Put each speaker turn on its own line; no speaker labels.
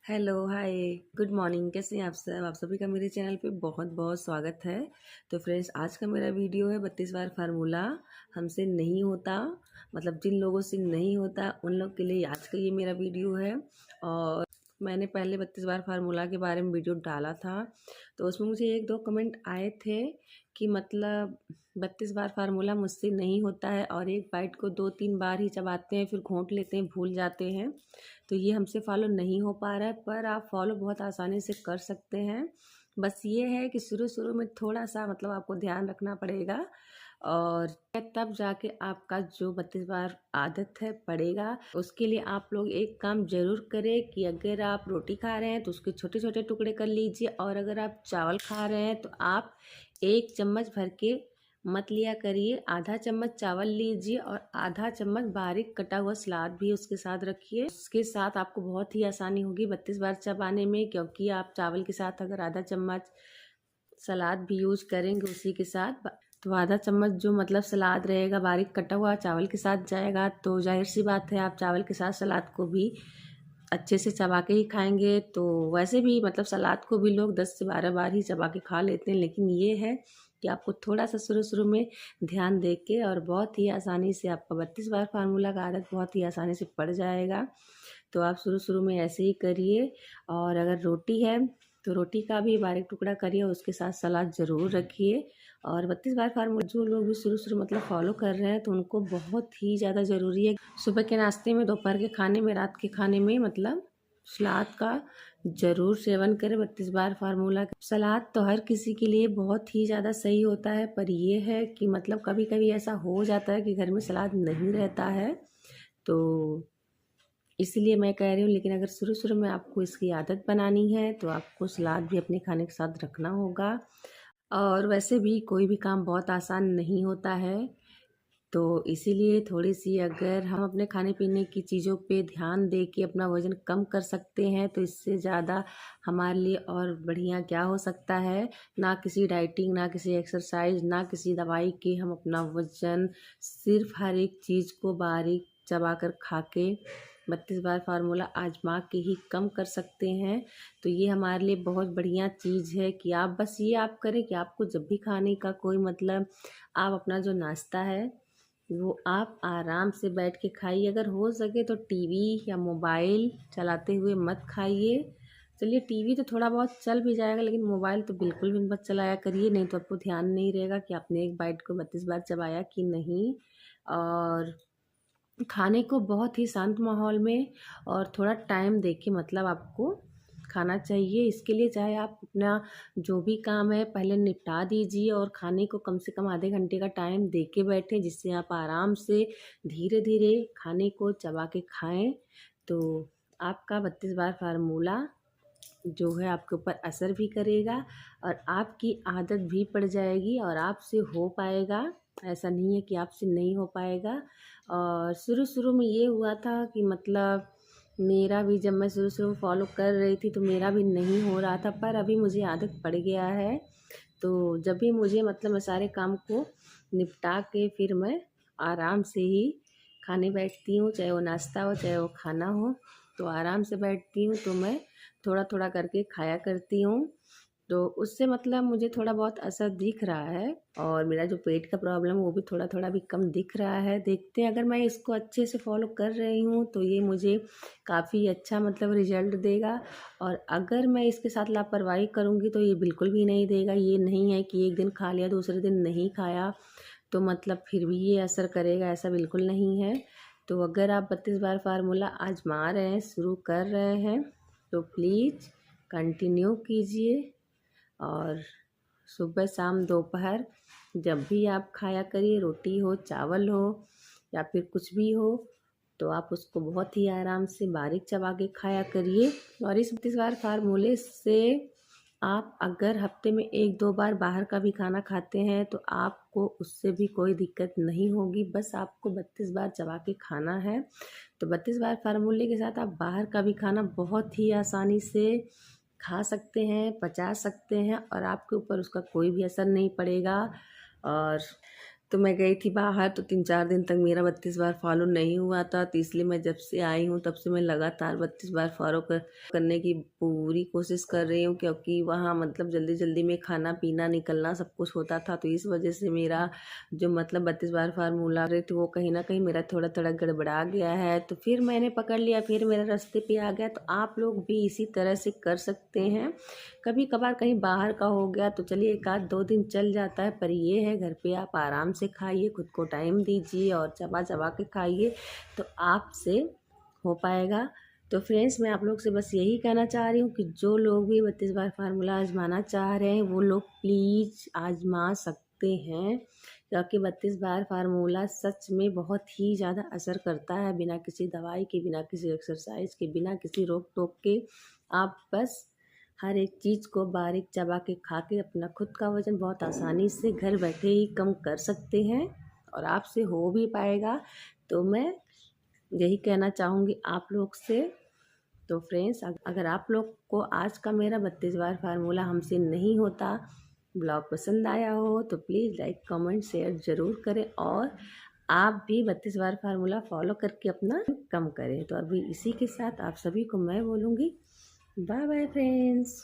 Hello, हाय, good morning. कैसे हैं आप सब? आप सभी का मेरे चैनल पे बहुत बहुत स्वागत है। तो फ्रेंड्स, आज का मेरा वीडियो है 32 बार फार्मूला हमसे नहीं होता। मतलब जिन लोगों से नहीं होता उन लोग के लिए आज का ये मेरा वीडियो है। और मैंने पहले 32 बार फार्मूला के बारे में वीडियो डाला था, तो उसमें मुझे एक दो कमेंट आए थे कि मतलब 32 बार फार्मूला मुझसे नहीं होता है और एक बाइट को 2-3 बार ही चबाते हैं, फिर घोंट लेते हैं, भूल जाते हैं। तो ये हमसे फॉलो नहीं हो पा रहा है, पर आप फॉलो बहुत आसानी से कर सकते हैं। बस ये है कि शुरू शुरू में थोड़ा सा मतलब आपको ध्यान रखना पड़ेगा, और तब जाके आपका जो 32 बार आदत है पड़ेगा। उसके लिए आप लोग एक काम जरूर करें कि अगर आप रोटी खा रहे हैं तो उसके छोटे छोटे टुकड़े कर लीजिए, और अगर आप चावल खा रहे हैं तो आप 1 चम्मच भर के मत लिया करिए। आधा चम्मच चावल लीजिए और आधा चम्मच बारीक कटा हुआ सलाद भी उसके साथ रखिए। उसके साथ आपको बहुत ही आसानी होगी 32 बार चबाने में, क्योंकि आप चावल के साथ अगर आधा चम्मच सलाद भी यूज करेंगे उसी के साथ, तो आधा चम्मच जो मतलब सलाद रहेगा बारीक कटा हुआ चावल के साथ जाएगा, तो जाहिर सी बात है आप चावल के साथ सलाद को भी अच्छे से चबा के ही खाएंगे। तो वैसे भी मतलब सलाद को भी लोग 10 से 12 बार ही चबा के खा लेते हैं, लेकिन ये है कि आपको थोड़ा सा शुरू शुरू में ध्यान दे के, और बहुत ही आसानी से आपका 32 बार फार्मूला का आदत बहुत ही आसानी से पड़ जाएगा। तो आप शुरू शुरू में ऐसे ही करिए। और अगर रोटी है तो रोटी का भी बारीक टुकड़ा करिए, उसके साथ सलाद ज़रूर रखिए। और 32 बार फार्मूला जो लोग भी शुरू शुरू मतलब फॉलो कर रहे हैं तो उनको बहुत ही ज़्यादा ज़रूरी है सुबह के नाश्ते में, दोपहर के खाने में, रात के खाने में मतलब सलाद का ज़रूर सेवन करें 32 बार फार्मूला। सलाद तो हर किसी के लिए बहुत ही ज़्यादा सही होता है, पर ये है कि मतलब कभी कभी ऐसा हो जाता है कि घर में सलाद नहीं रहता है, तो इसलिए मैं कह रही हूँ। लेकिन अगर शुरू शुरू में आपको इसकी आदत बनानी है तो आपको सलाद भी अपने खाने के साथ रखना होगा। और वैसे भी कोई भी काम बहुत आसान नहीं होता है, तो इसीलिए थोड़ी सी अगर हम अपने खाने पीने की चीज़ों पे ध्यान दे के अपना वज़न कम कर सकते हैं तो इससे ज़्यादा हमारे लिए और बढ़िया क्या हो सकता है। ना किसी डाइटिंग, ना किसी एक्सरसाइज, ना किसी दवाई के हम अपना वज़न सिर्फ हर एक चीज़ को बारीक चबा कर खा के 32 बार फार्मूला आजमा के ही कम कर सकते हैं। तो ये हमारे लिए बहुत बढ़िया चीज़ है कि आप बस ये आप करें कि आपको जब भी खाने का कोई मतलब, आप अपना जो नाश्ता है वो आप आराम से बैठ के खाइए। अगर हो सके तो टीवी या मोबाइल चलाते हुए मत खाइए। चलिए, टीवी तो थोड़ा बहुत चल भी जाएगा, लेकिन मोबाइल तो बिल्कुल भी मत चलाया करिए, नहीं तो आपको ध्यान नहीं रहेगा कि आपने एक बाइट को 32 बार चबाया कि नहीं। और खाने को बहुत ही शांत माहौल में और थोड़ा टाइम देके मतलब आपको खाना चाहिए। इसके लिए चाहे आप अपना जो भी काम है पहले निपटा दीजिए और खाने को कम से कम आधे घंटे का टाइम दे के बैठें, जिससे आप आराम से धीरे धीरे खाने को चबा के खाएं। तो आपका 32 बार फार्मूला जो है आपके ऊपर असर भी करेगा और आपकी आदत भी पड़ जाएगी और आपसे हो पाएगा। ऐसा नहीं है कि आपसे नहीं हो पाएगा। और शुरू शुरू में ये हुआ था कि मतलब मेरा भी, जब मैं शुरू शुरू में फॉलो कर रही थी तो मेरा भी नहीं हो रहा था, पर अभी मुझे आदत पड़ गया है। तो जब भी मुझे मतलब मैं सारे काम को निपटा के फिर मैं आराम से ही खाने बैठती हूँ, चाहे वो नाश्ता हो चाहे वो खाना हो, तो आराम से बैठती हूँ, तो मैं थोड़ा थोड़ा करके खाया करती हूँ। तो उससे मतलब मुझे थोड़ा बहुत असर दिख रहा है और मेरा जो पेट का प्रॉब्लम वो भी थोड़ा थोड़ा भी कम दिख रहा है। देखते हैं, अगर मैं इसको अच्छे से फॉलो कर रही हूँ तो ये मुझे काफ़ी अच्छा मतलब रिजल्ट देगा, और अगर मैं इसके साथ लापरवाही करूँगी तो ये बिल्कुल भी नहीं देगा। ये नहीं है कि एक दिन खा लिया दूसरे दिन नहीं खाया तो मतलब फिर भी ये असर करेगा, ऐसा बिल्कुल नहीं है। तो अगर आप 32 बार फार्मूला आजमा रहे हैं, शुरू कर रहे हैं, तो प्लीज़ कंटिन्यू कीजिए। और सुबह शाम दोपहर जब भी आप खाया करिए, रोटी हो चावल हो या फिर कुछ भी हो, तो आप उसको बहुत ही आराम से बारीक चबा के खाया करिए। और इस 32 बार फार्मूले से आप अगर हफ्ते में 1-2 बार बाहर का भी खाना खाते हैं तो आपको उससे भी कोई दिक्कत नहीं होगी। बस आपको 32 बार चबा के खाना है। तो 32 बार फार्मूले के साथ आप बाहर का भी खाना बहुत ही आसानी से खा सकते हैं, पचा सकते हैं और आपके ऊपर उसका कोई भी असर नहीं पड़ेगा। और तो मैं गई थी बाहर, तो 3-4 दिन तक मेरा 32 बार फॉलो नहीं हुआ था, तो इसलिए मैं जब से आई हूँ तब से मैं लगातार 32 बार फॉलो करने की पूरी कोशिश कर रही हूँ, क्योंकि वहाँ मतलब जल्दी जल्दी में खाना पीना निकलना सब कुछ होता था। तो इस वजह से मेरा जो मतलब 32 बार फार्मूला रहे थे वो कहीं ना कहीं मेरा थोड़ा थोड़ा गड़बड़ा गया है। तो फिर मैंने पकड़ लिया, फिर मेरे रास्ते पे आ गया। तो आप लोग भी इसी तरह से कर सकते हैं। कभी कभार कहीं बाहर का हो गया तो चलिए 1-2 दिन चल जाता है, पर ये है घर पे आप आराम से खाइए, खुद को टाइम दीजिए और चबा चबा के खाइए, तो आपसे हो पाएगा। तो फ्रेंड्स, मैं आप लोग से बस यही कहना चाह रही हूँ कि जो लोग भी 32 बार फार्मूला आजमाना चाह रहे हैं वो लोग प्लीज़ आजमा सकते हैं, क्योंकि 32 बार फार्मूला सच में बहुत ही ज़्यादा असर करता है, बिना किसी दवाई के, बिना किसी एक्सरसाइज के, बिना किसी रोक टोक के। आप बस हर एक चीज़ को बारीक चबा के खा के अपना खुद का वज़न बहुत आसानी से घर बैठे ही कम कर सकते हैं, और आपसे हो भी पाएगा। तो मैं यही कहना चाहूँगी आप लोग से। तो फ्रेंड्स, अगर आप लोग को आज का मेरा 32 बार फार्मूला हमसे नहीं होता ब्लॉग पसंद आया हो तो प्लीज़ लाइक कमेंट शेयर ज़रूर करें, और आप भी 32 बार फार्मूला फॉलो करके अपना कम करें। तो अभी इसी के साथ आप सभी को मैं बोलूँगी बाय बाय फ्रेंड्स।